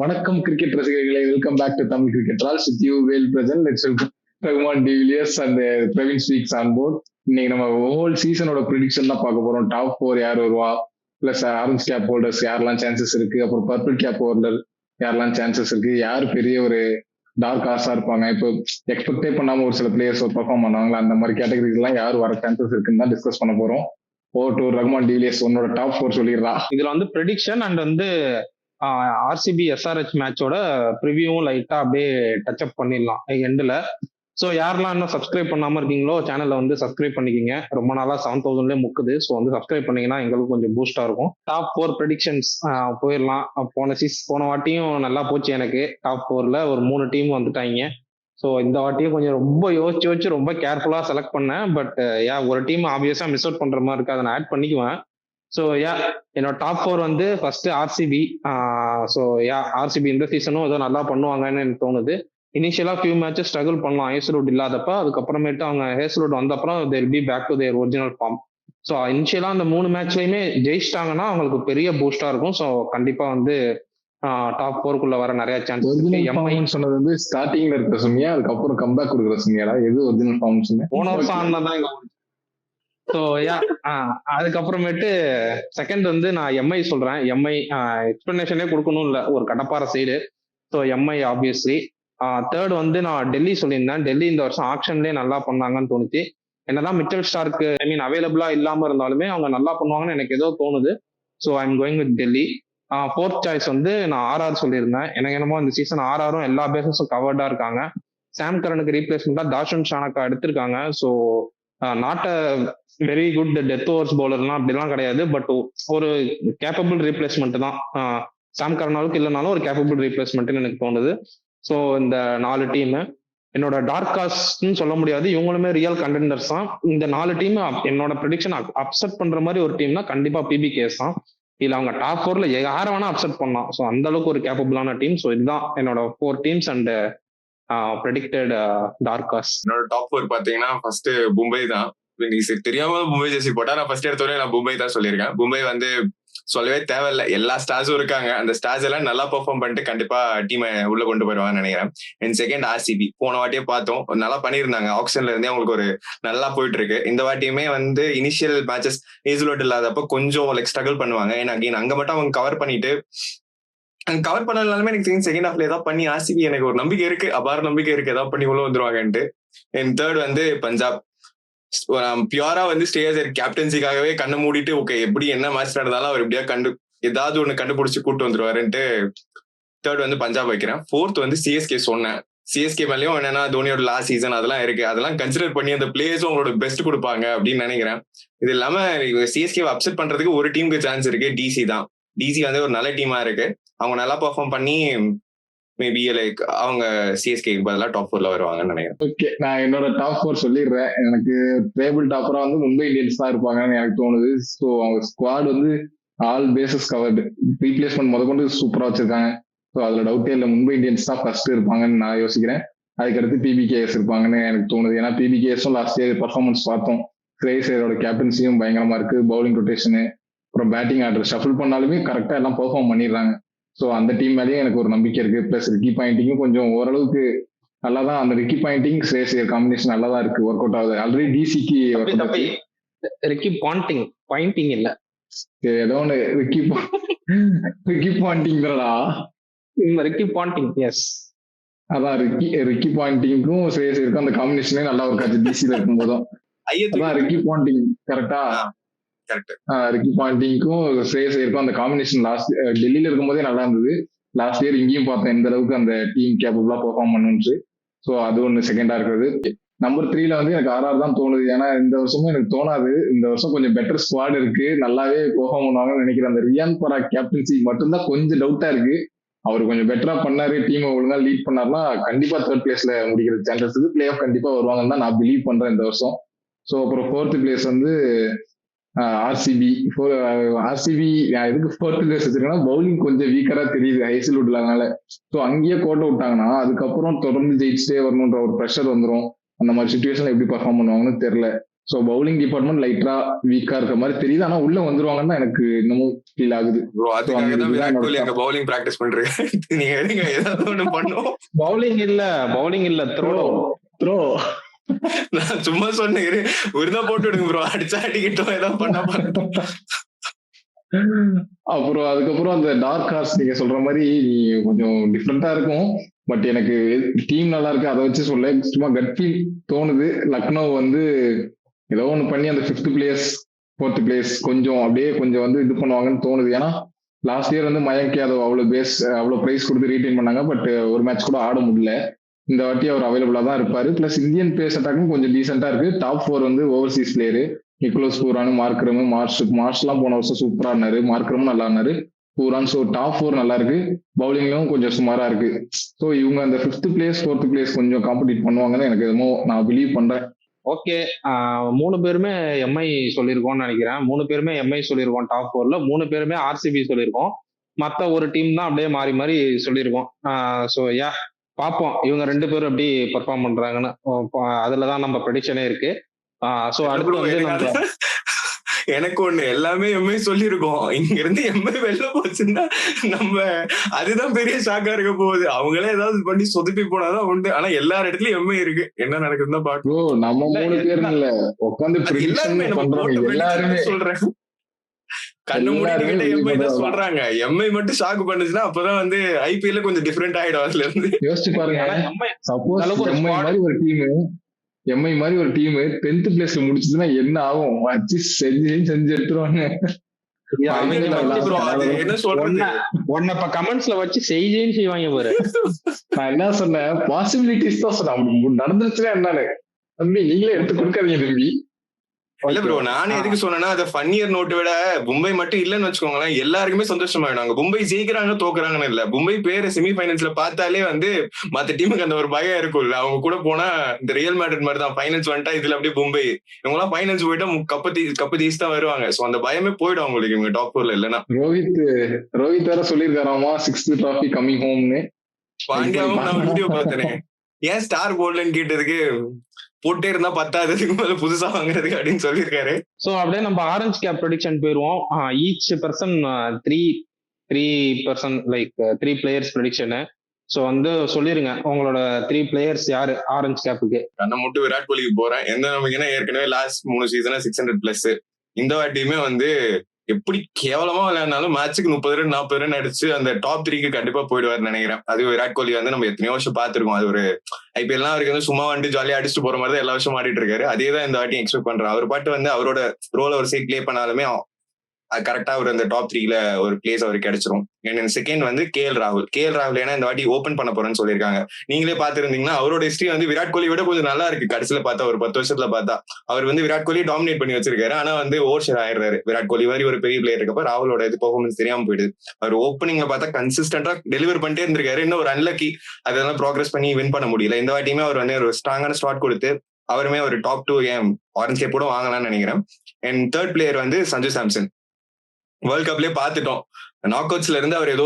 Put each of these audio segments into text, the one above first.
வணக்கம் கிரிக்கெட் ரசிகர்களே, welcome back to Tamil cricket rolls with you well present. Let's welcome Rahman Devilliers and Praveen ஸ்வீக்ஸ் on board. இன்னைக்கு நம்ம whole சீசனோட prediction தான் பார்க்க போறோம். டாப் 4 யார் வருவா, பிளஸ் ஆரஞ்ச் கேப் ஹோல்டர்ஸ் யாரெல்லாம் சான்சஸ் இருக்கு, அப்புறம் பர்பிள் கேப் ஹோல்டர் யாரெல்லாம் சான்சஸ் இருக்கு, யார் பெரிய ஒரு டார்க் ஹார்ஸா இருப்பாங்க, இப்போ எக்ஸ்பெக்டே பண்ணாம ஒரு சில பிளேயர்ஸ் பெர்ஃபார்ம் பண்ணுவாங்களா, அந்த மாதிரி கேட்டகரிஸ் எல்லாம் யார் வர சான்சஸ் இருக்குன்னு தான் டிஸ்கஸ் பண்ண போறோம். ஓ டு ரகுமான் டிவிலியர்ஸ், உன்னோட டாப் 4 சொல்லிடுறா. இதுல வந்து ப்ரெடிக்ஷன் அண்ட் வந்து ஆர்சிபி எஸ்ஆர்ஹெச் மேட்சோட ப்ரிவியூவும் லைட்டா அப்படியே டச் அப் பண்ணிடலாம் எண்டில். ஸோ யாரெல்லாம் இன்னும் சப்ஸ்கிரைப் பண்ணாம இருக்கீங்களோ சேனலை வந்து சப்ஸ்கிரைப் பண்ணிக்கிங்க. ரொம்ப நாளா 7,000லேயே முக்குது. ஸோ வந்து சப்ஸ்கிரைப் பண்ணீங்கன்னா எங்களுக்கு கொஞ்சம் பூஸ்டா இருக்கும். டாப் 4 ப்ரெடிக்ஷன்ஸ் போயிடலாம். போன வாட்டியும் நல்லா போச்சு எனக்கு. டாப் 4ல ஒரு 3 டீம் வந்துட்டாங்க. ஸோ இந்த வாட்டியும் கொஞ்சம் ரொம்ப யோசிச்சு ரொம்ப கேர்ஃபுல்லா செலக்ட் பண்ணேன். பட் ஒரு டீம் ஆப்வியஸா மிஸ் அவுட் பண்ற மாதிரி இருக்கு, அதை நான் ஆட் பண்ணிக்குவேன். ஸோ என்னோட டாப் 4 வந்து ஃபர்ஸ்ட் ஆர்சிபி. ஸோ ஆர்சிபி இந்த சீசனும் ஏதோ நல்லா பண்ணுவாங்கன்னு எனக்கு தோணுது. இனிஷியலா ஃபியூ மேட்சஸ் ஸ்ட்ரகிள் பண்ணலாம் ஹேசல்வுட் இல்லாதப்ப. அதுக்கப்புறமேட்டு அவங்க ஹேசல்வுட் வந்த அப்புறம் they will be back to their original form. So இனிஷியலா அந்த 3 மேட்ச்லயுமே ஜெயிச்சிட்டாங்கன்னா அவங்களுக்கு பெரிய பூஸ்டா இருக்கும். ஸோ கண்டிப்பா வந்து டாப் 4க்குள்ள வர நிறைய சான்ஸ் இருக்கு. சொன்னது வந்து ஸ்டார்டிங்ல இருக்கிற சொன்னியா, அதுக்கப்புறம் கம்பேக் கொடுக்குற சொன்னியாடா? எது ஒரிஜினல் ஃபார்ம் சொன்னேன்? போன வருஷம் ஆனதான். ஸோ அதுக்கப்புறமேட்டு செகண்ட் வந்து நான் எம்ஐ சொல்றேன். எம்ஐ எக்ஸ்பிளனேஷனே கொடுக்கணும் இல்லை, ஒரு கடப்பார side. So MI obviously. Third வந்து நான் டெல்லி சொல்லியிருந்தேன். டெல்லி இந்த வருஷம் ஆக்ஷன்லேயே நல்லா பண்ணாங்கன்னு தோணுச்சு. என்னதான் மிச்சல் ஸ்டார்க்கு அவைலபிளா இல்லாம இருந்தாலுமே அவங்க நல்லா பண்ணுவாங்கன்னு எனக்கு ஏதோ தோணுது. So I am going with Delhi. Fourth choice வந்து நான் ஆர்ஆர் சொல்லியிருந்தேன். எனக்கு என்னமோ இந்த சீசன் ஆர்ஆரும் எல்லா பேசஸும் கவர்டா இருக்காங்க. சாம் கரனுக்கு ரீப்ளேஸ்மெண்டா தாஷன் ஷானக்கா எடுத்திருக்காங்க. So not a very good death overs பவுலர்லாம் அப்படிலாம் கிடையாது. பட் ஒரு கேப்பபிள் ரீப்ளேஸ்மெண்ட் தான். சாம் கரனாலுக்கு இல்லைனாலும் ஒரு கேப்பபிள் ரீப்ளேஸ்மெண்ட்னு எனக்கு தோணுது. ஸோ இந்த 4 டீம் என்னோட டார்க் காஸ்ட்னு சொல்ல முடியாது, இவங்களுமே ரியல் கண்டெண்டர்ஸ் தான். இந்த 4 டீம் என்னோட ப்ரெடிக்ஷன் அப்செட் பண்ற மாதிரி ஒரு டீம்னா கண்டிப்பா பிபிகேஎஸ் தான். இல்ல அவங்க டாப் 4ல யாரை வேணா அப்செட் பண்ணலாம். ஸோ அந்த அளவுக்கு ஒரு கேப்பபிளான டீம். ஸோ இதுதான் என்னோட 4 teams and predicted dark cast. என்னோட டாப் 4 பாத்தீங்கன்னா ஃபர்ஸ்ட் மும்பை தான். தெரியாம மும்பை ஜெர்சி போட்டா நான் ஃபர்ஸ்ட் எடுத்தோடனே நான் மும்பை தான் சொல்லியிருக்கேன். மும்பை வந்து சொல்லவே தேவையில்லை, எல்லா ஸ்டார்ஸும் இருக்காங்க. அந்த ஸ்டார்ஸ் எல்லாம் நல்லா பெர்ஃபார்ம் பண்ணிட்டு கண்டிப்பா டீமை உள்ள கொண்டு போயிடுவாங்கன்னு நினைக்கிறேன். And second RCB. போன வாட்டியே பார்த்தோம், நல்லா பண்ணியிருந்தாங்க. ஆக்ஷன்ல இருந்தே அவங்களுக்கு ஒரு நல்லா போயிட்டு இருக்கு. இந்த வாட்டியுமே வந்து இனிஷியல் மேட்சஸ் ஹேசல்வுட் இல்லாதப்ப கொஞ்சம் லைக் ஸ்ட்ரகிள் பண்ணுவாங்க. ஏன்னா அகைன் அங்க மட்டும் அவங்க கவர் பண்ணிட்டு கவர் பண்ணனாலுமே எனக்கு தெரியும் செகண்ட் ஹாஃப்ல ஏதாவது பண்ணி ஆர்சிபி எனக்கு ஒரு நம்பிக்கை இருக்கு, அபார நம்பிக்கை இருக்கு, ஏதாவது பண்ணி உள்ள வந்துருவாங்கன்ட்டு. அண்ட் தேர்ட் வந்து பஞ்சாப். பியூரா வந்து ஸ்டேஜ் கேப்டன்சிக்காகவே கண்ணை மூடிட்டு ஓகே எப்படி என்ன மேட்ச் நடந்தாலும் அவர் எப்படியா ஏதாவது ஒண்ணு கண்டுபிடிச்சு கூட்டு வந்துருவாருன்ட்டு தேர்ட் வந்து பஞ்சாப் வைக்கிறேன். ஃபோர்த் வந்து சிஎஸ்கே சொன்னேன். சிஎஸ்கே மேலேயும் என்னன்னா தோனியோட லாஸ்ட் சீசன் அதெல்லாம் இருக்கு, அதெல்லாம் கன்சிடர் பண்ணி அந்த பிளேயர்ஸும் அவங்களோட பெஸ்ட் கொடுப்பாங்க அப்படின்னு நினைக்கிறேன். இது இல்லாம சிஎஸ்கே அப்செட் பண்றதுக்கு ஒரு டீமுக்கு சான்ஸ் இருக்கு, டிசி தான். டிசி வந்து ஒரு நல்ல டீமா இருக்கு, அவங்க நல்லா பெர்ஃபார்ம் பண்ணி மேபி லைக் அவங்க சிஎஸ்கேக்கு பதிலாக டாப் 4ல வருவாங்கன்னு நினைக்கிறேன். ஓகே, நான் என்னோட டாப் 4 சொல்லிடுறேன். எனக்கு டேபிள் டாப்பரா வந்து மும்பை இந்தியன்ஸ் தான் இருப்பாங்கன்னு எனக்கு தோணுது. ஸோ அவங்க ஸ்குவாட் வந்து ஆல் பேசஸ் கவர்டு, ரீப்ளேஸ்மெண்ட் முதற்கொண்டு சூப்பரா வச்சிருக்காங்க. ஸோ அதுல டவுட்டே இல்லை, மும்பை இந்தியன்ஸ் தான் ஃபர்ஸ்ட் இருப்பாங்கன்னு நான் யோசிக்கிறேன். அதுக்கடுத்து பிபிகேஎஸ் இருப்பாங்கன்னு எனக்கு தோணுது. ஏன்னா பிபிகேஎஸும் லாஸ்ட் இயர் பர்ஃபார்மன்ஸ் பார்த்தோம். ஸ்ரேயஸரோட கேப்டன்சியும் பயங்கரமா இருக்கு, பவுலிங் ரொட்டேஷனு, அப்புறம் பேட்டிங் ஆர்டர் ஷஃபிள் பண்ணாலுமே கரெக்டா எல்லாம் பெர்ஃபார்ம் பண்ணிடுறாங்க. ஸோ அந்த டீம் மேலேயும் எனக்கு ஒரு நம்பிக்கை இருக்கு. பிளஸ் ரிக்கி பாயிண்டிங்கும் கொஞ்சம் ஓரளவுக்கு நல்லா தான். அந்த ரிக்கி பாயிண்டிங் ஸ்ரேயஸ் காம்பினேஷன் நல்லா தான் இருக்கு, ஒர்க் அவுட் ஆகுது. ஆல்ரெடி டிசிக்கு ரிக்கி பாயிண்டிங் இல்ல, ஏதோ ஒன்று ரிக்கி பாயிண்டிங் தானடா. ரிக்கி பாயிண்டிங், எஸ் அதான் ரிக்கி பாயிண்டிங்கும் ஸ்ரேயஸ் அந்த காம்பினேஷனே நல்லா இருக்காது டிசில இருக்கும் போதும். அதான் ரிக்கி பாயிண்டிங் கரெக்டா. ரிக்கி பாயிண்டிங்க்கும் ஸ்ரேயஸருக்கும் அந்த காம்பினேஷன் லாஸ்ட் டெல்லியில இருக்கும் போதே நல்லா இருந்தது. லாஸ்ட் இயர் இங்கேயும் பார்த்தேன் எந்த அளவுக்கு அந்த டீம் கேப்பபிளா பெர்ஃபார்ம் பண்ணுச்சு. ஸோ அது ஒன்று செகண்டா இருக்கிறது. நம்பர் 3ல வந்து எனக்கு ஆர்ஆர் தான் தோணுது. ஏன்னா இந்த வருஷமும் எனக்கு தோணாது, இந்த வருஷம் கொஞ்சம் பெட்டர் ஸ்குவாட் இருக்கு, நல்லாவே பெர்ஃபார்ம் பண்ணுவாங்கன்னு நினைக்கிறேன். அந்த ரியான் பராக் கேப்டன்சி மட்டும்தான் கொஞ்சம் டவுட்டா இருக்கு. அவர் கொஞ்சம் பெட்டரா பண்ணாரு, டீமை ஒழுங்கா லீட் பண்ணாருன்னா கண்டிப்பா தேர்ட் பிளேஸ்ல முடிக்கிற சான்சஸ் இருக்கு. பிளே ஆஃப் கண்டிப்பா வருவாங்கன்னு தான் நான் பிலீவ் பண்றேன் இந்த வருஷம். ஸோ அப்புறம் 4th பிளேஸ் வந்து ஆர்சிபி. ஆர்சிபி எதுக்கு 4th பிளேஸ் வச்சிருக்கேன்னா பவுலிங் கொஞ்சம் வீக்கரா தெரியுது ஹேசல்வுட் இல்லாதனால. ஸோ அங்கேயே கோட்டை விட்டாங்கன்னா அதுக்கப்புறம் தொடர்ந்து ஜெயிச்சுட்டே வரணுன்ற ஒரு ப்ரெஷர் வந்துடும். அந்த மாதிரி சுச்சுவேஷன்ல எப்படி பர்ஃபார்ம் பண்ணுவாங்கன்னு தெரியல. ஸோ பவுலிங் டிபார்ட்மெண்ட் லைட்டா வீக்கா இருக்க மாதிரி தெரியுது. ஆனா உள்ள வந்துருவாங்கன்னு தான் எனக்கு இன்னமும் ஃபீல் ஆகுது. ப்ரோ அதுக்காக தான் விராட் கோலி அங்க பவுலிங் பிராக்டிஸ் பண்றேன். நீங்க எடுங்க ஏதாவது ஒண்ணு பண்ணுவோம். பவுலிங் இல்ல த்ரோ நான் சும்மா சொன்னேன், விருதா போட்டு விடுங்க ப்ரோ, அடிச்சா அடிக்கிட்டோம் ஏதாவது பண்ண பண்ணட்டும். அப்புறம் அதுக்கப்புறம் அந்த டார்க் ஹார்ஸ் நீங்க சொல்ற மாதிரி கொஞ்சம் டிஃப்ரெண்டா இருக்கும். பட் எனக்கு டீம் நல்லா இருக்கு அதை வச்சு சொல்ல சும்மா கட் ஃபீல் தோணுது. லக்னோ வந்து ஏதோ ஒன்று பண்ணி அந்த 5th பிளேஸ் 4th பிளேஸ் கொஞ்சம் அப்படியே கொஞ்சம் வந்து இது பண்ணுவாங்கன்னு தோணுது. ஏன்னா லாஸ்ட் இயர் வந்து மயங்க் யாதவ் அவ்வளவு பிரைஸ் கொடுத்து ரீடைன் பண்ணாங்க. பட் ஒரு மேட்ச் கூட ஆட முடியல. இந்த வாட்டி அவர் அவைலபிளா தான் இருப்பாரு. பிளஸ் இந்தியன் பேஸ் அட்டாக்கும் கொஞ்சம் டீசென்டா இருக்கு. டாப் 4 வந்து overseas player Nicholas Pooran, Markram, மார்ஷ்லாம் போன வருஷம் சூப்பரா இருந்தாரு. மார்க்ரமும் நல்லா இருந்தாரு, பூரான். ஸோ டாப் 4 நல்லா இருக்கு. பவுலிங்லும் கொஞ்சம் சுமாரா இருக்கு. ஸோ இவங்க அந்த 5th பிளேஸ் 4th பிளேஸ் கொஞ்சம் காம்படிட் பண்ணுவாங்கன்னு எனக்கு என்னமோ நான் பிலீவ் பண்றேன். ஓகே, 3 பேருமே எம்ஐ சொல்லியிருக்கோம்னு நினைக்கிறேன். 3 பேருமே எம்ஐ சொல்லியிருக்கோம் டாப் 4ல. 3 பேருமே ஆர்சிபி சொல்லியிருக்கோம். மற்ற ஒரு டீம் தான் அப்படியே மாறி மாறி சொல்லியிருக்கோம். ஸோ பார்ப்போம் இவங்க 2 பேரும் எப்படி பெர்ஃபார்ம் பண்றாங்கன்னு. அதுலதான் நம்ம ப்ரெடிக்ஷனே இருக்கு. ஸோ அடுத்து வந்து நம்ம எனக்கு ஒண்ணு எல்லாமே எம்ஐ சொல்லியிருக்கோம். இங்க இருந்து எம்ஐ வெளில போச்சுன்னா நம்ம அதுதான் பெரிய ஷாக்கா இருக்க போகுது. அவங்களே ஏதாவது பண்ணி சொதுப்பி போனாதான் உண்டு. ஆனா எல்லா இடத்துலயும் எம்ஐ இருக்கு, என்ன நடக்குதுன்னு பாக்கணும். நம்ம 3 பேர் இல்ல உட்காந்து எல்லாருமே சொல்றேன், கண்ணு மூடிட்டு எம்ஐ தான் சொல்றாங்க. எம்ஐ மட்டும் ஷாக் பண்ணுச்சுன்னா அப்பதான் வந்து ஐபிஎல் கொஞ்சம் டிஃபரெண்ட் ஆயிடும். அதுல இருந்து யோசிச்சு பாருங்க, சப்போஸ் எம்ஐ மாதிரி ஒரு டீம் 10th பிளேஸ்ல முடிச்சதுன்னா என்ன ஆகும்? வச்சு செஞ்சு எடுத்துருவாங்க. என்ன சொல்றது, இப்ப கமெண்ட்ஸ்ல வச்சு செய்வாங்க பாரு. நான் என்ன சொன்னேன், பாசிபிலிட்டிஸ் தான் சொன்னேன். நடந்துருச்சுன்னா என்னன்னு தம்பி நீங்களே எடுத்து கொடுக்காதீங்க தம்பி. இல்ல ப்ரோ, நானே எதுக்கு சொன்னேன்னா அதை ஃபன்னியர் நோட்டை விட மும்பை மட்டும் இல்லன்னு வச்சுக்கோங்களேன், எல்லாருக்குமே சந்தோஷமாயிடுவாங்க. மும்பை ஜெயிக்கிறாங்க தோக்குறாங்கன்னு இல்ல, மும்பை பேரு செமிஃபைனல்ஸ்ல பார்த்தாலே வந்து மத்த டீமுக்கு அந்த ஒரு பயம் இருக்கும்ல. அவங்க கூட போனா இந்த ரியல் மேட்ரிட் மாதிரி தான், ஃபைனல்ஸ் வந்துட்டா இதுல அப்படியே மும்பை இவங்க எல்லாம் ஃபைனல்ஸ் போயிட்டா கப்பு தீஸ் தான் வருவாங்க. சோ அந்த பயமே போயிடும் அவங்களுக்கு இவங்க டாப் 4ல இல்லன்னா. ரோஹித் வேற சொல்லியிருக்காராமா 6th டிராஃபி கமிங் ஹோம்னு. பாண்டியாவும் நான் வீடியோ பார்த்தேனே, ஏன் ஸ்டார் போர்ட்லன்னு கேட்டதுக்கு போட்டே இருந்தா 10th மேல புதுசா வாங்குறதுக்கு அப்படின்னு சொல்லியிருக்காரு. சோ அப்படியே நம்ம ஆரஞ்ச் கேப் ப்ரெடிக்ஷன் போயிருவோம். ஈச் பர்சன் 3 லைக் 3 பிளேயர்ஸ் ப்ரெடிக்ஷனு. சோ வந்து சொல்லிருங்க உங்களோட 3 பிளேயர்ஸ் யாரு ஆரஞ்ச் கேப்புக்கு. நான் மட்டும் விராட் கோலிக்கு போறேன். எந்த நம்பிக்கைன்னா ஏற்கனவே லாஸ்ட் 3 சீசனா 600+. இந்த வாட்டியுமே வந்து எப்படி கேவலமா விளையாடினாலும் மேட்சுக்கு 30 ரன் 40 ரன் அடிச்சு அந்த டாப் 3க்கு கண்டிப்பா போயிடுவாருன்னு நினைக்கிறேன். அது விராட் கோலி வந்து நம்ம எத்தனையோ வருஷம் பார்த்திருக்கோம். அது ஒரு ஐபிஎல்லாம் அவருக்கு வந்து சும்மா வந்து ஜாலியா அடிச்சுட்டு போற மாதிரி தான் எல்லா வருஷம் ஆடிட்டு இருக்காரு. அதே தான் இந்த வாட்டி எக்ஸ்பெக்ட் பண்றேன். அவர் பாட்டு வந்து அவரோட ரோல் ஒரு சைட் பிளே பண்ணாலுமே கரெக்டா அவர் அந்த டாப் 3ல ஒரு பிளேஸ் அவருக்கு கிடைச்சிரும். செகண்ட் வந்து கேஎல் ராகுல் ஏன்னா இந்த வாட்டி ஓபன் பண்ண போறேன்னு சொல்லியிருக்காங்க. நீங்களே பாத்துருந்தீங்கன்னா அவரோட ஹிஸ்டரி வந்து விராட் கோலி விட கொஞ்சம் நல்லா இருக்கு. கடைசியில பார்த்தா ஒரு 10 வருஷத்துல பார்த்தா அவர் வந்து விராட் கோலி டாமினேட் பண்ணி வச்சிருக்காரு. ஆனா வந்து ஓவர் ஷேர் ஆயிடுறாரு. விராட் கோலி மாதிரி ஒரு பெரிய பிளேயர் இருக்கப்ப ராகுலோட இது பெர்ஃபார்மன்ஸ் தெரியாம போயிடுது. அவர் ஓப்பனிங்ல பார்த்தா கன்சிஸ்டன்டா டெலிவர் பண்ணிட்டே இருந்திருக்காரு. இன்னும் ஒரு அன்லக்கி அதெல்லாம் ப்ராக்ரஸ் பண்ணி வின் பண்ண முடியல. இந்த வாட்டியுமே அவர் வந்து ஒரு ஸ்ட்ராங்கான ஸ்டார்ட் கொடுத்து அவருமே ஒரு டாப் 2 ஆரஞ்ச் கேப் கூட வாங்கலாம்னு நினைக்கிறேன். அண்ட் தேர்ட் பிளேயர் வந்து சஞ்சு சாம்சன். வேர்ல்ட் கப்லயே பாத்துட்டோம், நாக் அவுட்ஸ்ல இருந்து அவர் ஏதோ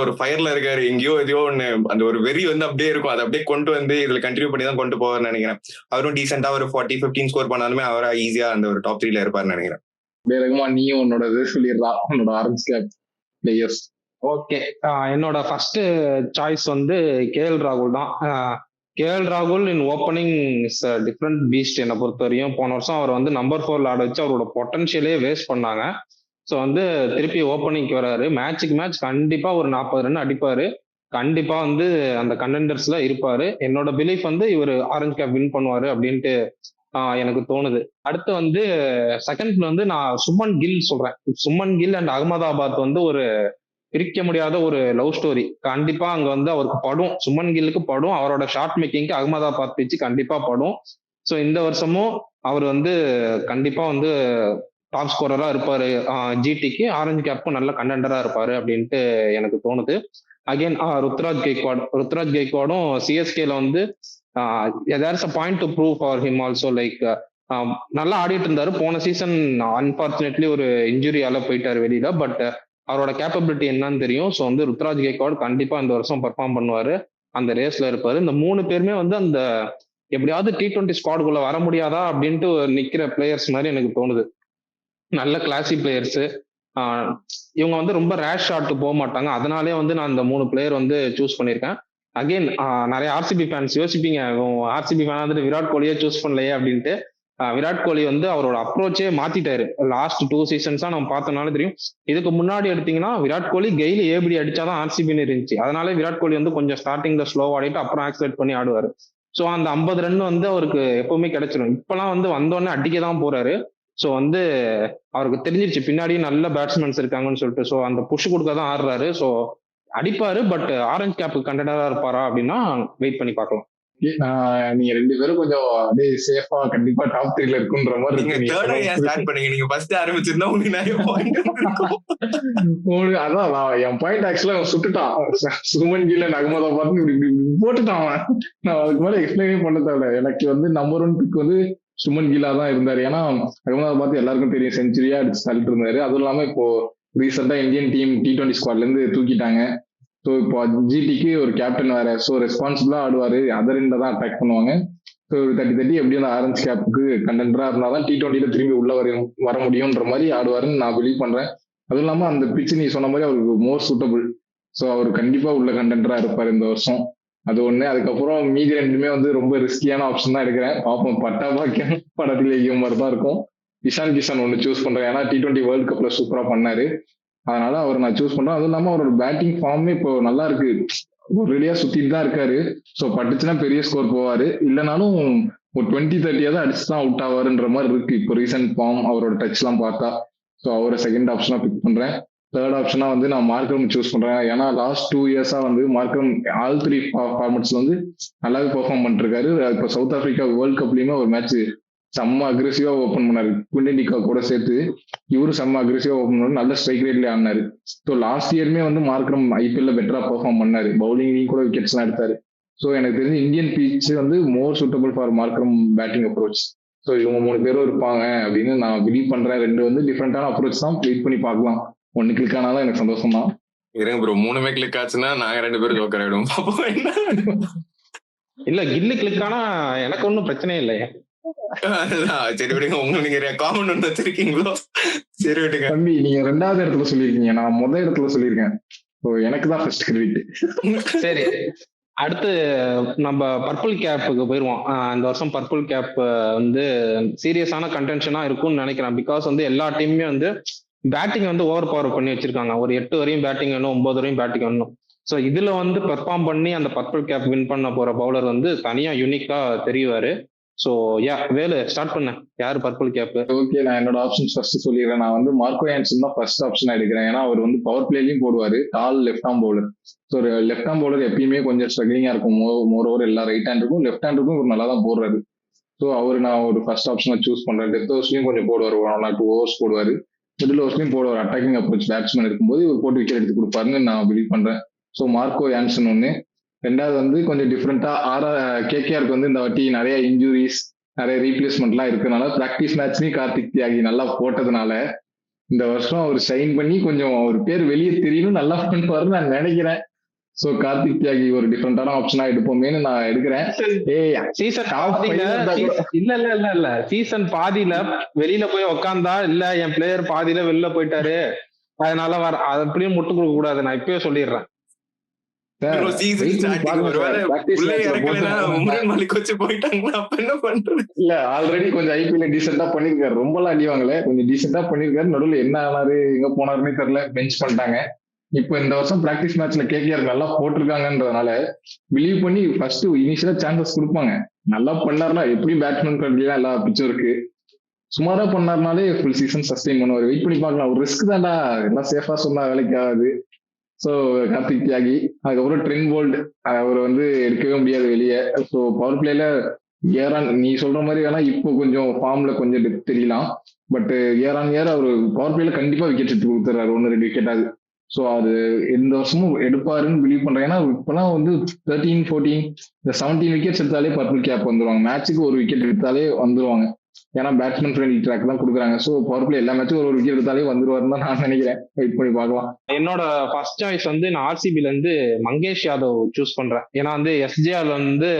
ஒரு ஃபயர்ல இருக்காரு. எங்கேயோ ஒண்ணு அந்த ஒரு வெறி வந்து அப்படியே இருக்கும். அதை அப்படியே கொண்டு வந்து இதுல கண்டினியூ பண்ணி தான் கொண்டு போவார்னு நினைக்கிறேன். அவரும் டீசெண்டா ஒரு 40-15 ஸ்கோர் பண்ணாலுமே அவரா ஈஸியா அந்த ஒரு டாப் 3ல இருப்பாருன்னு நினைக்கிறேன். நீயும் உன்னோட சொல்லிடுறான் உன்னோட ஆரஞ்ச் கேப் பிளேயர்ஸ். ஓகே, என்னோட ஃபர்ஸ்ட் சாய்ஸ் வந்து கேஎல் ராகுல் தான். கேஎல் ராகுல் இன் ஓப்பனிங் இஸ் டிஃப்ரெண்ட் பீஸ்ட். என்னை பொறுத்த வரையும் போன வருஷம் அவர் வந்து நம்பர் 4 ஆட வச்சு அவரோட பொட்டன்ஷியலே வேஸ்ட் பண்ணாங்க. ஸோ வந்து திருப்பி ஓப்பனிங்க்கு வராரு. மேட்சுக்கு மேட்ச் கண்டிப்பா ஒரு 40 ரன் அடிப்பாரு. கண்டிப்பா வந்து அந்த கண்டெண்டர்ஸ்ல இருப்பாரு. என்னோட பிலீஃப் வந்து இவர் ஆரஞ்ச் கேப் வின் பண்ணுவாரு அப்படின்ட்டு எனக்கு தோணுது. அடுத்து வந்து செகண்ட்ல வந்து நான் சுமன் கில் சொல்றேன். சுமன் கில் அண்ட் அகமதாபாத் வந்து ஒரு பிரிக்க முடியாத ஒரு லவ் ஸ்டோரி. கண்டிப்பா அங்க வந்து அவருக்கு படும், சுமன் கில்லுக்கு படும். அவரோட ஷார்ட் மேக்கிங்க்கு அகமதாபாத் பிச்சு கண்டிப்பா படும். ஸோ இந்த வருஷமும் அவர் வந்து கண்டிப்பா வந்து டாப் ஸ்கோரரா இருப்பாரு. ஜிடிக்கு ஆரஞ்சு கேப்பும் நல்ல கண்டெண்டரா இருப்பாரு அப்படின்ட்டு எனக்கு தோணுது. அகைன் ருத்ராஜ் கெய்க்வாடும் சிஎஸ்கேல வந்து there's a point to prove for him also. Like நல்லா ஆடிட்டு இருந்தாரு. போன சீசன் அன்பார்ச்சுனேட்லி ஒரு இன்ஜுரியால போயிட்டாரு வெளியில. பட் அவரோட கேப்பபிலிட்டி என்னன்னு தெரியும். ஸோ வந்து ருத்ராஜ் கெய்க்வாட் கண்டிப்பா இந்த வருஷம் பெர்ஃபார்ம் பண்ணுவாரு, அந்த ரேஸ்ல இருப்பாரு. இந்த 3 பேருமே வந்து அந்த எப்படியாவது T20 ஸ்குவாடுக்குள்ள வர முடியாதா அப்படின்ட்டு நிக்கிற பிளேயர்ஸ் மாதிரி எனக்கு தோணுது. நல்ல கிளாசி பிளேயர்ஸ். இவங்க வந்து ரொம்ப ரேஷ் ஷாட் போக மாட்டாங்க. அதனாலே வந்து நான் இந்த 3 பிளேயர் வந்து சூஸ் பண்ணியிருக்கேன். அகைன் நிறைய ஆர்சிபி ஃபேன்ஸ் யோசிப்பீங்க, ஆர்சிபி ஃபேன் வந்துட்டு விராட் கோலியே சூஸ் பண்ணலையே அப்படின்ட்டு. விராட் கோலி வந்து அவரோட அப்ரோச்சே மாத்திட்டாரு. லாஸ்ட் 2 சீசன்ஸா நம்ம பார்த்தோம்னாலே தெரியும். இதுக்கு முன்னாடி எடுத்தீங்கன்னா விராட் கோலி கெயில் ஏபிடி அடிச்சாதான் ஆர்சிபின்னு இருந்துச்சு. அதனால விராட் கோலி வந்து கொஞ்சம் ஸ்டார்டிங்ல ஸ்லோ ஆடிட்டு அப்புறம் ஆக்சிலேட் பண்ணி ஆடுவாரு. ஸோ அந்த 50 ரன் வந்து அவருக்கு எப்பவுமே கிடைச்சிடும். இப்பெல்லாம் வந்து வந்தோடனே அடிக்க தான் போறாரு. ஸோ வந்து அவருக்கு தெரிஞ்சிருச்சு பின்னாடி நல்ல பேட்ஸ்மேன்ஸ் இருக்காங்கன்னு சொல்லிட்டு. ஸோ அந்த புஷ் கொடுக்க தான் ஆடுறாரு. ஸோ அடிப்பாரு. பட் ஆரஞ்சு கேப் கண்டெண்டரா இருப்பாரா அப்படின்னா வெயிட் பண்ணி பார்க்கலாம். நீங்க 2 பேரும் கொஞ்சம் அப்படியே சேஃபா கண்டிப்பா டாப் 3ல இருக்குன்ற மாதிரி அதான் என் பாயிண்ட் ஆக்சுவலா சுட்டுட்டான். சுமன் கில் அகமதா பார்த்து இப்படி போட்டுட்டான். நான் அதுக்கு மேல எக்ஸ்பிளைனே பண்ண தேவை. எனக்கு வந்து நம்பர் 1 பிக் வந்து சுமன் கில்லா தான் இருந்தாரு. ஏன்னா அகமதாபாத் எல்லாருக்கும் தெரியும் செஞ்சுரியா அடிச்சு தள்ளிட்டு இருந்தாரு. அதுவும் இல்லாம இப்போ ரீசெண்டா இந்தியன் டீம் T20 ஸ்குவாட்ல இருந்து தூக்கிட்டாங்க. ஸோ இப்போ ஜிடிக்கு ஒரு கேப்டன் வேற. ஸோ ரெஸ்பான்சிபிளா ஆடுவாரு. அதர் எண்ட்ல தான் அட்டாக் பண்ணுவாங்க. ஸோ 30 எப்படி அந்த ஆரஞ்சு கேப்புக்கு கண்டெண்டரா இருந்தாதான் T20ல திரும்பி உள்ள வர முடியும்ன்ற மாதிரி ஆடுவாருன்னு நான் பிலீவ் பண்றேன். அதுவும் இல்லாம அந்த பிச்சு நீ சொன்ன மாதிரி அவருக்கு மோர் சூட்டபிள். ஸோ அவர் கண்டிப்பா உள்ள கண்டெண்டரா இருப்பாரு இந்த வருஷம். அது ஒண்ணு. அதுக்கப்புறம் மீதி 2மே வந்து ரொம்ப ரிஸ்கியான ஆப்ஷன் தான் எடுக்கிறேன். பார்ப்போம். பட்டா பாக்கியம் படத்துல இயக்கிய மாதிரி தான் இருக்கும். இஷான் கிஷான் ஒன்று சூஸ் பண்றேன். ஏன்னா T20 வேர்ல்டு கப்ல சூப்பரா பண்ணாரு. அதனால அவர் நான் சூஸ் பண்றேன். அதுவும் இல்லாம அவரோட பேட்டிங் ஃபார்மே இப்போ நல்லா இருக்கு. ரெடியா சுத்திட்டு தான் இருக்காரு. ஸோ பட்டுச்சுன்னா பெரிய ஸ்கோர் போவாரு. இல்லைனாலும் ஒரு 20-30 அடிச்சுதான் அவுட் ஆவாருன்ற மாதிரி இருக்கு இப்போ ரீசெண்ட் ஃபார்ம் அவரோட டச் எல்லாம் பார்த்தா. ஸோ அவரை செகண்ட் ஆப்ஷனா பிக் பண்றேன். தேர்ட் ஆப்ஷனா வந்து நான் மார்க்ரம் சூஸ் பண்றேன். ஏன்னா லாஸ்ட் 2 இயர்ஸா வந்து மார்க்ரம் ஆல் 3 ஃபார்மட்ஸ்ல வந்து நல்லாவே பெர்ஃபார்ம் பண்ணிட்டு இருக்காரு. இப்போ சவுத் ஆப்பிரிக்கா வேர்ல்டு கப்லயுமே ஒரு மேட்ச் செம்ம அக்ரெசிவா ஓப்பன் பண்ணாரு. குவிண்டிகா கூட சேர்த்து இவரும் செம்ம அக்ரெசிவா ஓப்பன் பண்ணாரு. நல்ல ஸ்ட்ரைக் ரேட்லயே ஆனாரு. ஸோ லாஸ்ட் இயருமே வந்து மார்க்ரம் ஐபிஎல்ல பெட்டரா பெர்ஃபார்ம் பண்ணாரு. பவுலிங்லையும் கூட விக்கெட்ஸ் எல்லாம் எடுத்தாரு. ஸோ எனக்கு தெரிஞ்சு இந்தியன் பீச் வந்து மோர் suitable for Markram batting approach. So இவங்க 3 பேரும் இருப்பாங்க அப்படின்னு நான் பிலீவ் பண்றேன். 2 வந்து டிஃப்ரெண்டான அப்ரோச் தான். வெயிட் பண்ணி பார்க்கலாம். 1 கிளிக் ஆனாலும் எனக்கு சந்தோஷம் தான். இருங்க ப்ரோ, 3மே கிளிக் ஆச்சுன்னா நாங்க 2 பேரும் ஜோக்கர் ஆயிடும். இல்ல கில்லு கிளிக் ஆனா எனக்கு ஒன்றும் பிரச்சனை இல்லையே. சரி விடுங்க. நீங்க காமெண்ட் ஒன்று வச்சிருக்கீங்களோ? சரி விடுங்க. தம்பி நீங்க 2வது இடத்துல சொல்லிருக்கீங்க, நான் முதல் இடத்துல சொல்லியிருக்கேன். எனக்கு தான் ஃபர்ஸ்ட் கிரெடிட். சரி, அடுத்து நம்ம பர்பிள் கேப்புக்கு போயிருவோம். இந்த வருஷம் பர்பிள் கேப் வந்து சீரியஸான கண்டென்ஷனா இருக்கும்னு நினைக்கிறேன். பிகாஸ் வந்து எல்லா டீமுமே வந்து பேட்டிங் வந்து ஓவர் பவர் பண்ணி வச்சிருக்காங்க. ஒரு 8 வரையும் பேட்டிங் வேணும், 9 வரையும் பேட்டிங் வேணும். ஸோ இதுல வந்து பெர்ஃபார்ம் பண்ணி அந்த பர்பிள் கேப் வின் பண்ண போற பவுலர் வந்து தனியா யூனிக்கா தெரியுவாரு. ஸோ வேலு ஸ்டார்ட் பண்ண. யாரு பர்பிள் கேப்? ஓகே, நான் என்னோட ஆப்ஷன்ஸ் ஃபர்ஸ்ட் சொல்லிடுறேன். நான் வந்து மார்க்கோ யான்சன் தான் ஃபர்ஸ்ட் ஆப்ஷன் எடுக்கிறேன். ஏன்னா அவர் வந்து பவர் பிளேலையும் போடுவாரு. டால் லெஃப்ட் ஆர்ம் பவுலர். ஸோ ஒரு லெஃப்ட் ஆர்ம் பவுலர் எப்பயுமே கொஞ்சம் ஸ்ட்ரகிளிங்கா இருக்கும். மோர் ஓவர் எல்லா ரைட் ஹேண்டுக்கும் லெஃப்ட் ஹேண்டுக்கும் இவர் நல்லா தான் போடுறாரு. ஸோ அவர் நான் ஒரு ஃபர்ஸ்ட் ஆப்ஷனா சூஸ் பண்றேன். டெத் ஓவர்ஸ்லயும் கொஞ்சம் போடுவார். 1 or 2 ஓவர்ஸ் போடுவாரு. மிடில் ஓவர்ஸ்லயும் போடுவார். அட்டாக்கிங் அப்ரோச் பேட்ஸ்மேன் இருக்கும்போது இவர் போட்டு விக்கெட் எடுத்து கொடுப்பாருன்னு நான் பிலீவ் பண்றேன். ஸோ மார்க்கோ யான்சன் ஒன்று. 2வது வந்து கொஞ்சம் டிஃப்ரெண்டா கேகேஆருக்கு வந்து இந்த வாட்டி நிறைய இன்ஜுரிஸ், நிறைய ரீப்ளேஸ்மெண்ட்லாம் இருக்கனால பிராக்டிஸ் மேட்ச்லயும் கார்த்திக் தியாகி நல்லா போட்டதுனால இந்த வருஷம் அவர் ஷைன் பண்ணி கொஞ்சம் அவர் பேர் வெளியே தெரியணும், நல்லா பண்ணுவாருன்னு நான் நினைக்கிறேன். சோ கார்த்திக் தியாகி ஒரு டிஃபரெண்டான ஆப்ஷனா எடுப்போமேன்னு நான் எடுக்கிறேன். இல்ல சீசன் பாதியில வெளியில போய் உக்காந்தா இல்ல என் பிளேயர் பாதியில வெளியில போயிட்டாரு, அதனால அப்படியும் முட்டு கொடுக்க கூடாது. நான் இப்பயே சொல்லிடுறேன். இல்ல ஆல்ரெடி கொஞ்சம் ஐபிஎல் டீசெண்டா பண்ணிருக்காரு. ரொம்ப எல்லாம் அடிவாங்களே, கொஞ்சம் டீசெண்டா பண்ணிருக்காரு. நடுவில் என்ன ஆனாரு எங்க போனாருன்னே தெரியல, பெஞ்ச் பண்ணிட்டாங்க. இப்போ இந்த வருஷம் பிராக்டிஸ் மேட்ச்ல கேகேஆர் நல்லா போட்டிருக்காங்கன்றதுனால பிலீவ் பண்ணி ஃபர்ஸ்ட் இனிஷியலா சான்சஸ் கொடுப்பாங்க. நல்லா பண்ணாருன்னா எப்படியும் பேட்ஸ்மேன் கண்டிலாம் எல்லா பிச்சும் இருக்கு. சுமாரா பண்ணாருனாலே ஃபுல் சீசன் சஸ்டெயின் பண்ணுவார். வெயிட் பண்ணி பார்க்கலாம். ஒரு ரிஸ்க் தான்டா, எல்லாம் சேஃபா சொன்னா வேலைக்கு ஆகாது. ஸோ கார்த்திக் தியாகி. அதுக்கப்புறம் ட்ரெண்ட் போல்ட், அவர் வந்து எடுக்கவே முடியாது வெளியே. ஸோ பவர் பிளேல ஏரான் நீ சொல்ற மாதிரி வேணா இப்போ கொஞ்சம் ஃபார்ம்ல கொஞ்சம் டெப்த் தெரியலாம். But year on year our power பிளேல கண்டிப்பா விக்கெட் எடுத்து கொடுத்துறாரு, 1-2 விக்கெட் ஆகுது. ஸோ அது எந்த வருஷமும் எடுப்பாருன்னு பிலீவ் பண்றேன். ஏன்னா இப்பெல்லாம் வந்து 13, 14 இந்த 17 விக்கெட்ஸ் எடுத்தாலே பர்பிள் கேப் வந்துருவாங்க. மேட்சுக்கு 1 விக்கெட் எடுத்தாலே வந்துருவாங்க. ஏன்னா பேட்ஸ்மேன் ஃப்ரெண்ட்லி ட்ராக் தான் கொடுக்குறாங்க. ஸோ பவர் பிளே எல்லா மேட்சும் ஒரு விக்கெட் எடுத்தாலே வந்துருவாருன்னு தான் நான் நினைக்கிறேன். வெயிட் பண்ணி பார்க்கலாம். என்னோட ஃபர்ஸ்ட் சாய்ஸ் வந்து நான் ஆர்சிபில இருந்து மங்கேஷ் யாதவ் சூஸ் பண்றேன். ஏன்னா வந்து எஸ்ஜேஆர் வந்து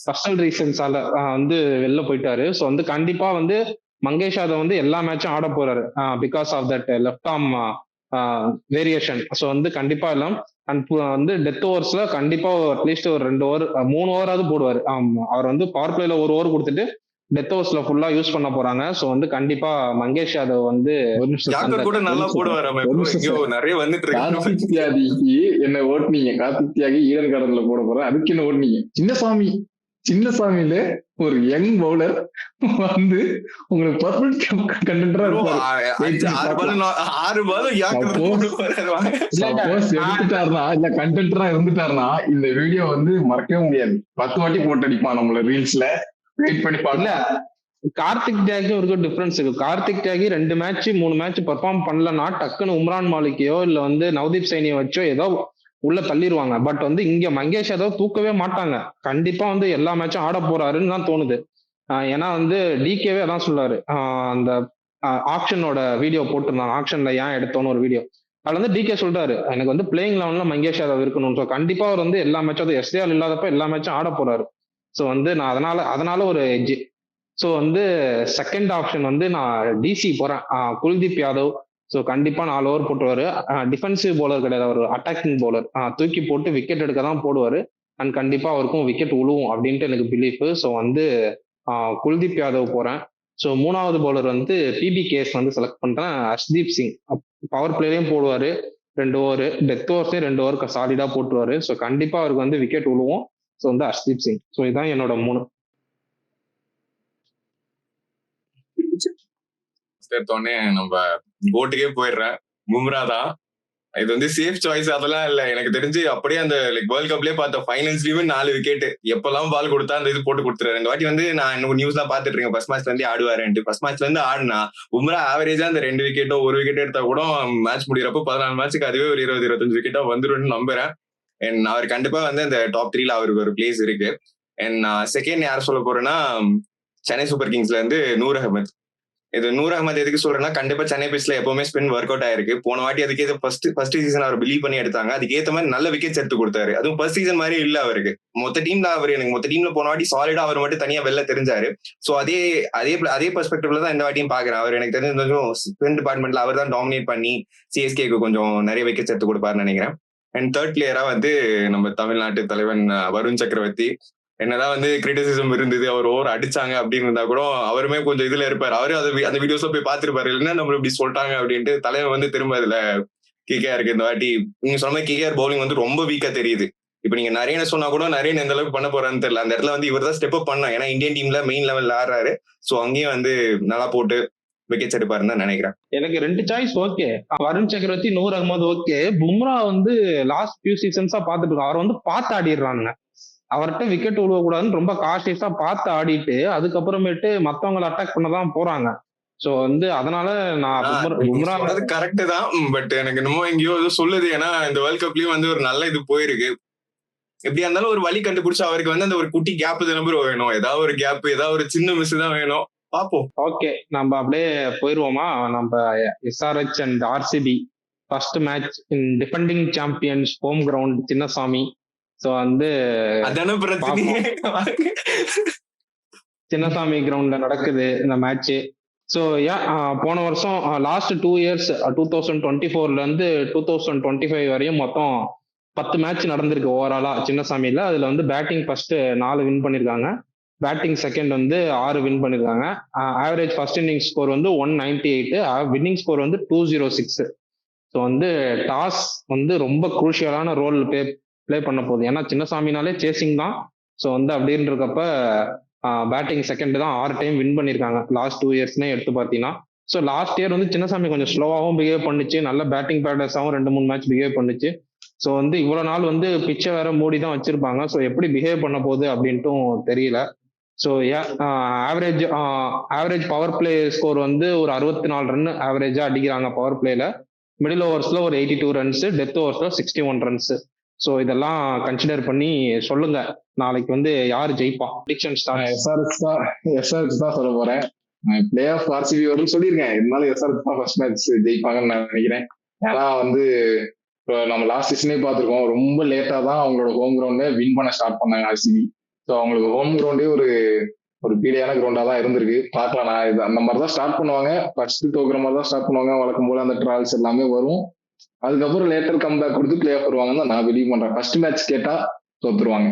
பர்சனல் ரீசன்ஸால வந்து வெளில போயிட்டாரு. ஸோ வந்து கண்டிப்பா வந்து மங்கேஷ் யாதவ் வந்து எல்லா மேட்சும் ஆட போறாரு because of that left arm variation. So வந்து கண்டிப்பா எல்லாம் அண்ட் வந்து டெத் ஓவர்ஸ்ல கண்டிப்பா அட்லீஸ்ட் ஒரு 2 ஓவர் 3 ஓவராவது போடுவாரு. அவர் வந்து பவர் பிளேல 1 ஓவர் கொடுத்துட்டு டெத் ஓவர்ஸ்ல ஃபுல்லா யூஸ் பண்ண போறாங்க. சோ வந்து கண்டிப்பா மங்கேஷ் யாதவ் வந்து கூட நல்லா போடுவாரு. நிறைய வந்துட்டு கார்த்திக் தியாகிக்கு என்ன ஓட்டுனீங்க? கார்த்திக் தியாகி ஈடன் கார்டன்ல போட போற, அதுக்கு என்ன ஓட்டுனீங்க? சின்னசாமியில ஒரு யங் பவுலர் வந்து உங்களுக்கு பர்ஃபெக்ட் கண்டென்டரா இருப்பாரு. எடுத்துட்டாருனா இல்ல கண்டென்டரா இருந்துட்டாருனா இந்த வீடியோ வந்து மறக்கவே முடியாது. 10 வாட்டி போட்டடிப்பான் நம்மள ரீல்ஸ்ல. வெயிட் பண்ணி பாக்கல. கார்த்திக் தியாகி ஒரு டிஃபரன்ஸ் இருக்கு. கார்த்திக் தியாகி 2 மேட்ச் 3 மேட்ச் பெர்ஃபார்ம் பண்ணலன்னா டக்குன்னு உம்ரான் மாலிக்கையோ இல்ல வந்து நவதீப் சைனியோ வச்சோ ஏதோ உள்ள தள்ளிடுவாங்க. பட் வந்து இங்க மங்கேஷ் யாதவ் தூக்கவே மாட்டாங்க. கண்டிப்பா வந்து எல்லா மேட்சும் ஆட போறாருன்னு தான் தோணுது. ஏன்னா வந்து டிகேவே அதான் சொல்றாரு. அந்த ஆக்ஷனோட வீடியோ போட்டிருந்தாங்க. ஆக்ஷன்ல ஏன் எடுத்தோன்னு ஒரு வீடியோ. அதுல வந்து டிகே சொல்றாரு எனக்கு வந்து பிளேயிங் லெவன்ல மங்கேஷ் யாதவ் இருக்கணும். ஸோ கண்டிப்பா அவர் வந்து எல்லா மேட்சும் அது எஸ்ஆர் இல்லாதப்ப எல்லா மேட்சும் ஆட போறாரு. ஸோ வந்து நான் அதனால ஒரு எட்ஜ். ஸோ வந்து செகண்ட் ஆப்ஷன் வந்து நான் டிசி போறேன். குல்தீப் யாதவ். ஸோ கண்டிப்பா 4 ஓவர் போட்டுருவாரு. டிஃபென்சிவ் பவுலர் கிடையாது, அவர் அட்டாக்கிங் பவுலர். தூக்கி போட்டு விக்கெட் எடுக்க தான் போடுவாரு. அண்ட் கண்டிப்பா அவருக்கும் விக்கெட் உழுவும் அப்படின்ட்டு எனக்கு பிலீஃப். ஸோ வந்து குல்தீப் யாதவ் போறேன். ஸோ 3வது பவுலர் வந்து பிபிகேஎஸ் வந்து செலக்ட் பண்றேன். ஹர்ஷ்தீப் சிங் பவர் பிளேலையும் போடுவாரு 2 ஓவர், டெத் ஓவர்ஸே 2 ஓவர் சாலிடா போட்டுருவாரு. ஸோ கண்டிப்பா அவருக்கு வந்து விக்கெட் உழுவும். ஸோ வந்து ஹர்ஷ்தீப் சிங். ஸோ இதான் என்னோட 3. எடுத்தோடனே நம்ம கோட்டுக்கே போயிடுறேன். பும்ரா தான். இது வந்து சேஃப் சாய்ஸ் அதெல்லாம் இல்ல. எனக்கு தெரிஞ்சு அப்படியே அந்த லைக் வேர்ல்ட் கப்லயே பார்த்த ஃபைனல்ஸ்லயுமே 4 விக்கெட் எப்பெல்லாம் பால் கொடுத்தா அந்த இது போட்டு கொடுத்துறாரு. இந்த வாட்டி வந்து நான் இன்னும் நியூஸ் எல்லாம் பாத்துட்டு இருக்கேன். ஃபர்ஸ்ட் மேட்ச்ல இருந்து ஆடுவாருன்ட்டு. ஃபர்ஸ்ட் மேட்ச்ல இருந்து ஆடுனா பும்ரா ஆவரேஜா அந்த 2 விக்கெட்டோ 1 விக்கெட் எடுத்தா கூட மேட்ச் முடியறப்போ 14 மேட்சுக்கு அதுவே ஒரு 20-25 விக்கெட்டா வந்துடும் நம்புறேன். அண்ட் அவர் கண்டிப்பா வந்து அந்த டாப் 3ல அவருக்கு ஒரு பிளேஸ் இருக்கு. அண்ட் செகண்ட் யார் சொல்ல போறேன்னா சென்னை சூப்பர் கிங்ஸ்ல இருந்து நூர் அகமது. இது நூர் அகமது எதுக்கு சொல்றேன்னா கண்டிப்பா சென்னை பிச்ல எப்பவுமே ஸ்பின் ஒர்க் அவுட் ஆயிருக்கு. போன வாட்டி அதுக்கு ஃபர்ஸ்ட் சீசன் அவர் பிலீவ் பண்ணி எடுத்தாங்க. அதுக்கு ஏத்த மாதிரி நல்ல விக்கெட்ஸ் எடுத்து கொடுத்தாரு. அதுவும் ஃபர்ஸ்ட் சீசன் மாதிரி இல்ல அவருக்கு. மொத்த டீம்ல போன வாட்டி சாலிடா அவர் மட்டும் தனியா வெளில தெரிஞ்சாரு. சோ அதே பெர்ஸ்பெக்டிவ்ல தான் இந்த வாட்டியும் பாக்குறேன். அவர் எனக்கு தெரிஞ்ச ஸ்பின் டிபார்ட்மெண்ட்ல அவர் தான் டாமினேட் பண்ணி சிஎஸ்கேக்கு கொஞ்சம் நிறைய விக்கெட்ஸ் எடுத்து கொடுப்பாருன்னு நினைக்கிறேன். அண்ட் தேர்ட் பிளேயரா வந்து நம்ம தமிழ்நாட்டு தலைவன் வருண் சக்கரவர்த்தி. என்னதான் வந்து கிரிட்டிசிசம் இருந்தது, அவர் ஓவர் அடிச்சாங்க அப்படின்னு இருந்தா கூட அவருமே கொஞ்சம் இதுல இருப்பாரு. அவரு அந்த வீடியோஸ்ல போய் பாத்துருப்பாரு. இல்லைன்னா நம்ம இப்படி சொல்லிட்டாங்க அப்படின்ட்டு தலைவன் வந்து திரும்ப இதுல கேகேஆருக்கு இந்த வாட்டி நீங்க சொன்ன மாதிரி கேகேஆர் பவுலிங் வந்து ரொம்ப வீக்கா தெரியுது. இப்ப நீங்க நிறைய சொன்னா கூட நிறைய எந்த அளவுக்கு பண்ண போறான்னு தெரியல. அந்த இடத்துல வந்து இவர் தான் ஸ்டெப் அப் பண்ணா. ஏன்னா இந்தியன் டீம்ல மெயின் லெவல்ல ஆடுறாரு. சோ அங்கேயும் வந்து நல்லா போட்டு விக்கெட்ஸ் எடுப்பாருன்னு தான் நினைக்கிறேன். எனக்கு 2 சாய்ஸ் ஓகே. வருண் சக்கரவர்த்தி, நூர் அகமது ஓகே. பும்ரா வந்து லாஸ்ட் ஃபியூ சீசன்ஸா பாத்துட்டு இருக்கோம். அவர் வந்து பார்த்து ஆடிடுறாங்க. அவர்கிட்ட விக்கெட் விழுவக்கூடாதுன்னு ரொம்ப கான்சியஸா பார்த்து ஆடிட்டு அதுக்கப்புறமேட்டு மத்தவங்களை அட்டாக் பண்ணதான் போறாங்க. சோ வந்து அதனால நான் பும்ரா கரெக்ட் தான். பட் எனக்கு என்னமோ எங்கேயோ சொல்லுது. ஏன்னா இந்த வேர்ல்ட் கப்லயும் வந்து ஒரு நல்ல இது போயிருக்கு. எப்படியா இருந்தாலும் ஒரு வழி கண்டுபிடிச்சு அவருக்கு வந்து அந்த ஒரு குட்டி கேப் நம்பர் வேணும். ஏதாவது ஒரு கேப், ஏதாவது ஒரு சின்ன மிஸ் தான் வேணும். பாப்போம். ஓகே, நம்ம அப்படியே போயிருவோமா? நம்ம SRH and RCB first match in defending champions home ground Chinnasamy. So வந்து சின்னசாமி கிரவுண்ட்ல நடக்குது இந்த மேட்ச். ஸோ போன வருஷம் லாஸ்ட் 2 இயர்ஸ் 2024ல இருந்து 2025 வரையும் மொத்தம் 10 மேட்ச் நடந்திருக்கு ஓவராலா சின்னசாமியில. அதுல வந்து பேட்டிங் ஃபர்ஸ்ட் 4 வின் பண்ணிருக்காங்க, பேட்டிங் செகண்ட் வந்து 6 வின் பண்ணிருக்காங்க. ஆவரேஜ் ஃபர்ஸ்ட் இன்னிங் ஸ்கோர் வந்து 198, வின்னிங் ஸ்கோர் வந்து 206. ஸோ வந்து டாஸ் வந்து ரொம்ப குரூஷியலான ரோல் பிளே பண்ண போகுது. ஏன்னா சின்னசாமினாலே சேசிங் தான். ஸோ வந்து அப்படின்னு இருக்கப்ப பேட்டிங் செகண்ட் தான் 6 டைம் வின் பண்ணியிருக்காங்க லாஸ்ட் 2 இயர்ஸ்னே எடுத்து பார்த்தீங்கன்னா. ஸோ லாஸ்ட் இயர் வந்து சின்னசாமி கொஞ்சம் ஸ்லோவாகவும் பிஹேவ் பண்ணுச்சு, நல்ல பேட்டிங் பேட்டர்ஸாகவும் 2-3 மேட்ச் பிஹேவ் பண்ணுச்சு. ஸோ வந்து இவ்வளவு நாள் வந்து பிச்சை வேற மூடி தான் வச்சிருப்பாங்க. ஸோ எப்படி பிஹேவ் பண்ண போகுது அப்படின்ட்டும் தெரியல. So average power play score வந்து ஒரு 64 ரன் ஆவரேஜா அடிக்கிறாங்க பவர் பிளேல. மிடில் ஓவர்ஸ்ல ஒரு 82 ரன்ஸ், டெத் ஓவர்ஸ்ல 61 ரன்ஸ். ஸோ இதெல்லாம் கன்சிடர் பண்ணி சொல்லுங்க நாளைக்கு வந்து யார் ஜெயிப்பா? எஸ்ஆர்எச் தான் சொல்ல போறேன். பிளே ஆஃப் ஆர்சிபி வரும்னு சொல்லியிருக்கேன். இருந்தாலும் எஸ்ஆர்எச் தான் ஃபர்ஸ்ட் மேட்ச் ஜெயிப்பாங்கன்னு நான் நினைக்கிறேன். ஏன்னா வந்து இப்போ நம்ம லாஸ்ட் சீசனே பார்த்துருக்கோம், ரொம்ப லேட்டா தான் அவங்களோட ஹோம் கிரவுண்டே வின் பண்ண ஸ்டார்ட் பண்ணாங்க ஆர்சிபி. ஸோ அவங்களுக்கு ஹோம் கிரவுண்டே ஒரு பீடியான கிரவுண்டா தான் இருந்திருக்கு. பார்க்கலாம், நான் இது அந்த மாதிரி தான் ஸ்டார்ட் பண்ணுவாங்க. ஃபர்ஸ்ட் தோக்குற மாதிரி தான் ஸ்டார்ட் பண்ணுவாங்க. வழக்கம் போல அந்த ட்ராவல்ஸ் எல்லாமே வரும். அதுக்கப்புறம் லேட்டர் கம்பேக் கொடுத்து பிளே ஆஃப் வருவாங்கன்னு தான் நான் பிலீவ் பண்றேன். ஃபர்ஸ்ட் மேட்ச் கேட்டா தோத்துருவாங்க.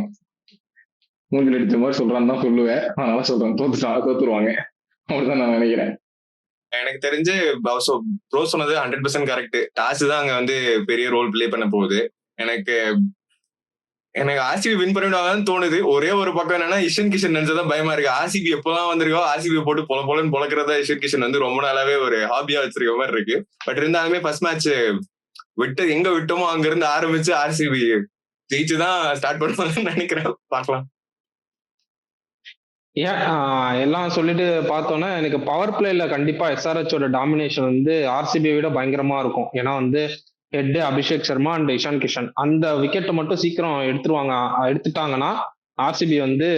மூஞ்சில் அடிச்ச மாதிரி சொல்றான்னு தான் சொல்லுவேன். அதனால சொல்றேன், தோத்துருவாங்க அப்படிதான் நான் நினைக்கிறேன். எனக்கு தெரிஞ்சு ப்ரோ சொன்னது 100% கரெக்ட். டாஸ் தான் அங்க வந்து பெரிய ரோல் பிளே பண்ண போகுது. எனக்கு ஆர்சிபி வின் பண்ணிடுவாங்கன்னு தோணுது. ஒரே ஒரு பக்கம் என்னன்னா, இஷன் கிஷன் நினைச்சதான் பயமா இருக்கு. ஆர்சிபி எப்பெல்லாம் வந்திருக்கோ ஆர்சிபி போட்டு பொலன்னு பொழக்கிறதா இஷன் கிஷன் வந்து ரொம்ப நாளாவே ஒரு ஹாபியா வச்சிருக்க மாதிரி இருக்கு. பட் இருந்தாலுமே ஃபர்ஸ்ட் மேட்ச் எங்க விட்டோமோ அங்க இருந்து ஆரம்பிச்சு ஆர்சிபி ஜெயிச்சுதான் ஸ்டார்ட் பண்ணுவாங்கன்னு நினைக்கிறேன். பார்க்கலாம். ஏன் எல்லாம் சொல்லிட்டு பார்த்தோன்னா, எனக்கு பவர் பிளேல கண்டிப்பா எஸ்ஆர்ஹெச்சோட டாமினேஷன் வந்து ஆர்சிபியை விட பயங்கரமா இருக்கும். ஏன்னா வந்து ஹெட் அபிஷேக் சர்மா அண்ட் இஷான் கிஷன் அந்த விக்கெட்டை மட்டும் சீக்கிரம் எடுத்துட்டாங்கன்னா ஆர்சிபி வந்து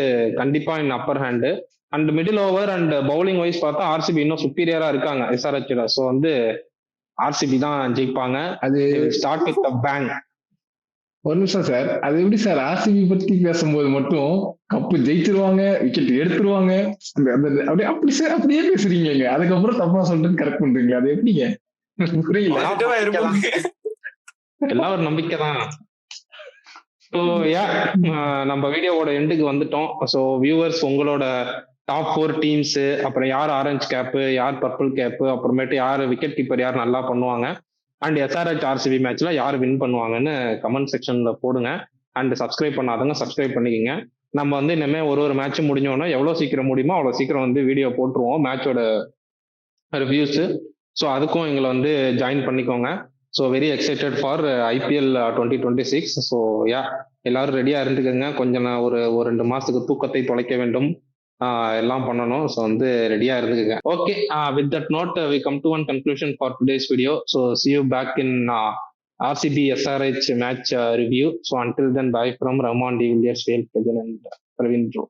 கண்டிப்பா in upper hand. And middle over and bowling wise பார்த்தா ஆர்சிபி இன்னும் சுப்பீரியரா இருக்காங்க எஸ்ஆர்ஹெச்ல. ஸோ வந்து ஆர்சிபி தான் ஜெயிப்பாங்க. அது ஸ்டார்ட் வித் த பேங். ஒரு நிமிஷம் சார், அது எப்படி சார் ஆர்சிபி பத்தி பேசும்போது மட்டும் கப்பு ஜெயிச்சிருவாங்க, விக்கெட் எடுத்துருவாங்க, அப்படியே அப்படி சார் அப்படியே பேசுறீங்க. அதுக்கப்புறம் தப்பா சொல்லிட்டு கரெக்ட் பண்றீங்க, அது எப்படிங்க? புரியல. எல்லாம் ஒரு நம்பிக்கை தான். ஸோ நம்ம வீடியோவோட எண்டுக்கு வந்துட்டோம். ஸோ வியூவர்ஸ், உங்களோட டாப் 4 டீம்ஸ், அப்புறம் யார் ஆரஞ்சு கேப்பு, யார் பர்பிள் கேப்பு, அப்புறமேட்டு யார் விக்கெட் கீப்பர் யார் நல்லா பண்ணுவாங்க, அண்ட் எஸ்ஆர்ஹெச் ஆர்சிபி மேட்ச்ல யார் வின் பண்ணுவாங்கன்னு கமெண்ட் செக்ஷன்ல போடுங்க. அண்ட் சப்ஸ்கிரைப் பண்ணாதவங்க சப்ஸ்கிரைப் பண்ணிக்கோங்க. நம்ம வந்து இனிமே ஒரு மேட்ச் முடிஞ்சோன்னா எவ்வளவு சீக்கிரம் முடியுமோ அவ்வளவு சீக்கிரம் வந்து வீடியோ போட்டுருவோம் மேட்சோட ரிவ்யூஸ். ஸோ அதுக்கும் எங்களை வந்து ஜாயின் பண்ணிக்கோங்க. So very excited for IPL 2026. So எல்லாரும் ரெடியா இருந்துக்கோங்க. கொஞ்சம் ஒரு 2 மாசத்துக்கு தூக்கத்தை தொலைக்க வேண்டும், எல்லாம் பண்ணணும். ஸோ வந்து ரெடியா இருந்துக்கோங்க. Okay, with that note we come to one conclusion for today's video. So see you back in RCB SRH match review. So until then, bye from Rahman D. Villiers, Prajan and Praveen Bro.